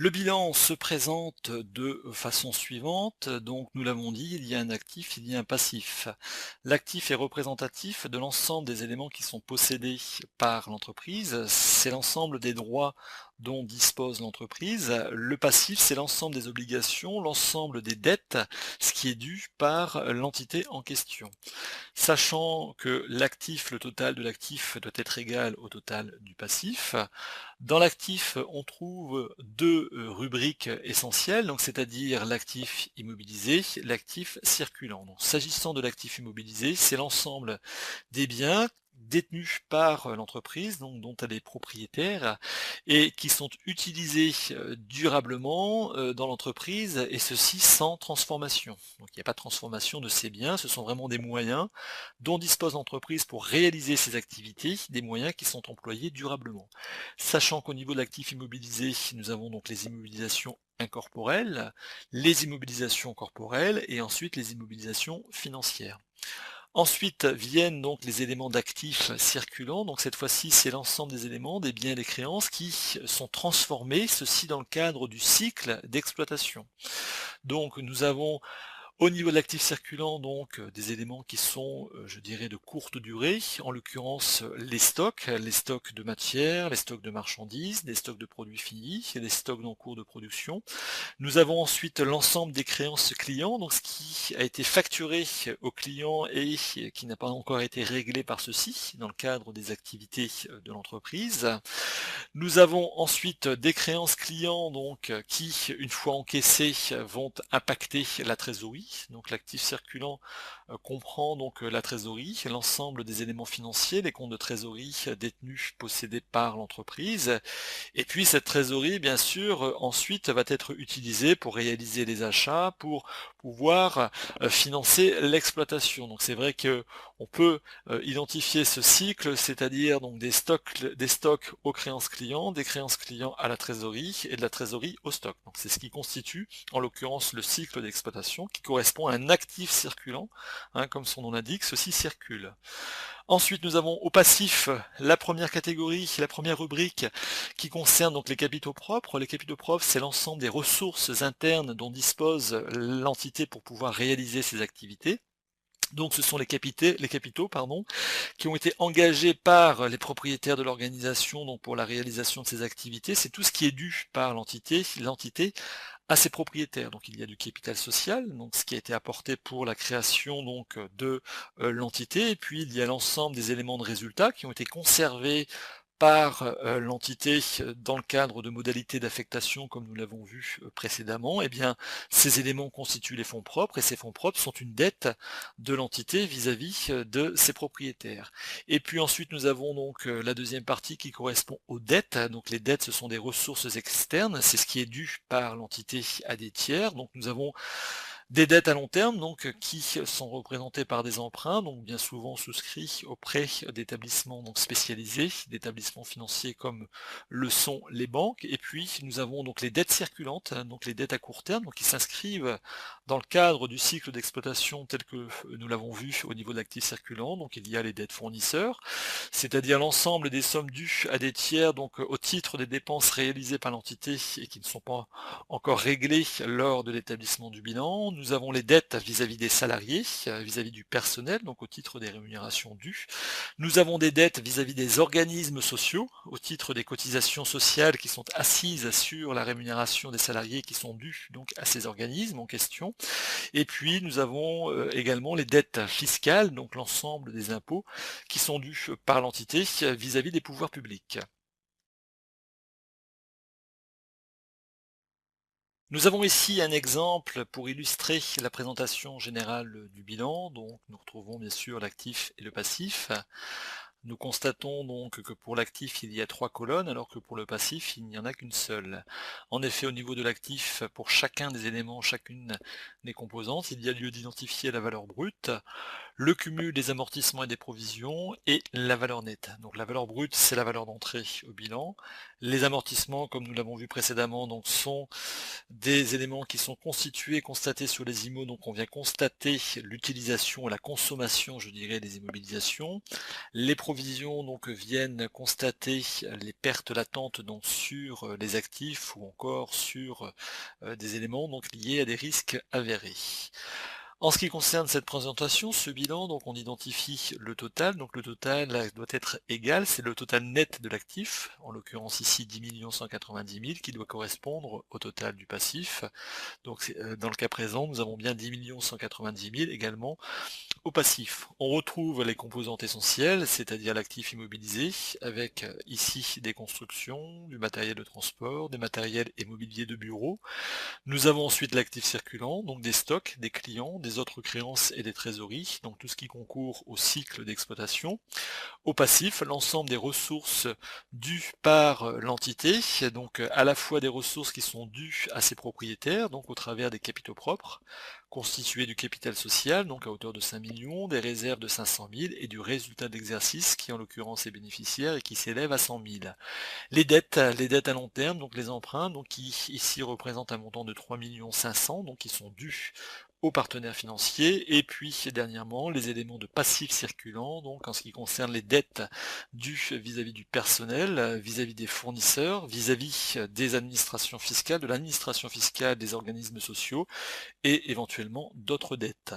Le bilan se présente de façon suivante, donc nous l'avons dit, il y a un actif, il y a un passif. L'actif est représentatif de l'ensemble des éléments qui sont possédés par l'entreprise, c'est l'ensemble des droits dont dispose l'entreprise. Le passif, c'est l'ensemble des obligations, l'ensemble des dettes, ce qui est dû par l'entité en question. Sachant que l'actif, le total de l'actif doit être égal au total du passif. Dans l'actif, on trouve 2 rubriques essentielles, donc c'est-à-dire l'actif immobilisé, l'actif circulant. Donc s'agissant de l'actif immobilisé, c'est l'ensemble des biens détenus par l'entreprise, donc dont elle est propriétaire, et qui sont utilisés durablement dans l'entreprise, et ceci sans transformation. Donc il n'y a pas de transformation de ces biens, ce sont vraiment des moyens dont dispose l'entreprise pour réaliser ses activités, des moyens qui sont employés durablement. Sachant qu'au niveau de l'actif immobilisé, nous avons donc les immobilisations incorporelles, les immobilisations corporelles et ensuite les immobilisations financières. Ensuite viennent donc les éléments d'actifs circulants, donc cette fois-ci c'est l'ensemble des éléments, des biens et des créances qui sont transformés, ceci dans le cadre du cycle d'exploitation. Donc nous avons au niveau de l'actif circulant, donc, des éléments qui sont, je dirais de courte durée, en l'occurrence, les stocks de matières, les stocks de marchandises, les stocks de produits finis, et les stocks en cours de production. Nous avons ensuite l'ensemble des créances clients, donc ce qui a été facturé au client et qui n'a pas encore été réglé par ceux-ci, dans le cadre des activités, de l'entreprise. Nous avons ensuite des créances clients donc qui, une fois encaissées, vont impacter la trésorerie. Donc l'actif circulant comprend donc la trésorerie, l'ensemble des éléments financiers, les comptes de trésorerie détenus, possédés par l'entreprise. Et puis cette trésorerie, bien sûr, ensuite va être utilisée pour réaliser les achats, pour pouvoir financer l'exploitation. Donc c'est vrai que on peut identifier ce cycle, c'est-à-dire donc des stocks aux créances clients, des créances clients à la trésorerie et de la trésorerie au stock. Donc c'est ce qui constitue, en l'occurrence, le cycle d'exploitation qui correspond à un actif circulant, hein, comme son nom l'indique, ceci circule. Ensuite, nous avons au passif la première catégorie, la première rubrique qui concerne donc les capitaux propres. Les capitaux propres, c'est l'ensemble des ressources internes dont dispose l'entité pour pouvoir réaliser ses activités. Donc ce sont les capitaux pardon, qui ont été engagés par les propriétaires de l'organisation donc pour la réalisation de ces activités. C'est tout ce qui est dû par l'entité à ses propriétaires. Donc il y a du capital social, donc ce qui a été apporté pour la création donc de l'entité, et puis il y a l'ensemble des éléments de résultat qui ont été conservés par l'entité dans le cadre de modalités d'affectation comme nous l'avons vu précédemment. Eh bien ces éléments constituent les fonds propres et ces fonds propres sont une dette de l'entité vis-à-vis de ses propriétaires. Et puis ensuite nous avons donc la deuxième partie qui correspond aux dettes. Donc les dettes ce sont des ressources externes, c'est ce qui est dû par l'entité à des tiers. Donc nous avons des dettes à long terme, donc qui sont représentées par des emprunts, donc bien souvent souscrits auprès d'établissements donc spécialisés, d'établissements financiers comme le sont les banques. Et puis nous avons donc les dettes circulantes, hein, donc les dettes à court terme, donc qui s'inscrivent dans le cadre du cycle d'exploitation tel que nous l'avons vu au niveau de l'actif circulant. Donc il y a les dettes fournisseurs, c'est-à-dire l'ensemble des sommes dues à des tiers, donc au titre des dépenses réalisées par l'entité et qui ne sont pas encore réglées lors de l'établissement du bilan. Nous avons les dettes vis-à-vis des salariés, vis-à-vis du personnel, donc au titre des rémunérations dues. Nous avons des dettes vis-à-vis des organismes sociaux, au titre des cotisations sociales qui sont assises sur la rémunération des salariés qui sont dues donc à ces organismes en question. Et puis nous avons également les dettes fiscales, donc l'ensemble des impôts qui sont dus par l'entité vis-à-vis des pouvoirs publics. Nous avons ici un exemple pour illustrer la présentation générale du bilan. Donc nous retrouvons bien sûr l'actif et le passif. Nous constatons donc que pour l'actif, il y a 3 colonnes, alors que pour le passif, il n'y en a qu'une seule. En effet, au niveau de l'actif, pour chacun des éléments, chacune des composantes, il y a lieu d'identifier la valeur brute, le cumul des amortissements et des provisions et la valeur nette. Donc la valeur brute, c'est la valeur d'entrée au bilan. Les amortissements, comme nous l'avons vu précédemment, donc sont des éléments qui sont constitués, constatés sur les IMO, donc on vient constater l'utilisation et la consommation, je dirais, des immobilisations. Les provisions donc viennent constater les pertes latentes donc sur les actifs ou encore sur des éléments donc liés à des risques avérés. En ce qui concerne cette présentation, ce bilan, donc on identifie le total, donc le total doit être égal, c'est le total net de l'actif, en l'occurrence ici 10 190 000 qui doit correspondre au total du passif. Donc dans le cas présent, nous avons bien 10 190 000 également au passif. On retrouve les composantes essentielles, c'est-à-dire l'actif immobilisé, avec ici des constructions, du matériel de transport, des matériels et mobilier de bureau. Nous avons ensuite l'actif circulant, donc des stocks, des clients, des autres créances et des trésoreries, donc tout ce qui concourt au cycle d'exploitation. Au passif, l'ensemble des ressources dues par l'entité, donc à la fois des ressources qui sont dues à ses propriétaires, donc au travers des capitaux propres, constitués du capital social, donc à hauteur de 5 millions, des réserves de 500 000 et du résultat d'exercice qui en l'occurrence est bénéficiaire et qui s'élève à 100 000. Les dettes à long terme, donc les emprunts, donc qui ici représentent un montant de 3 500 000, donc qui sont dus aux partenaires financiers, et puis dernièrement les éléments de passifs circulants, donc en ce qui concerne les dettes dues vis-à-vis du personnel, vis-à-vis des fournisseurs, vis-à-vis des administrations fiscales, de l'administration fiscale des organismes sociaux, et éventuellement d'autres dettes.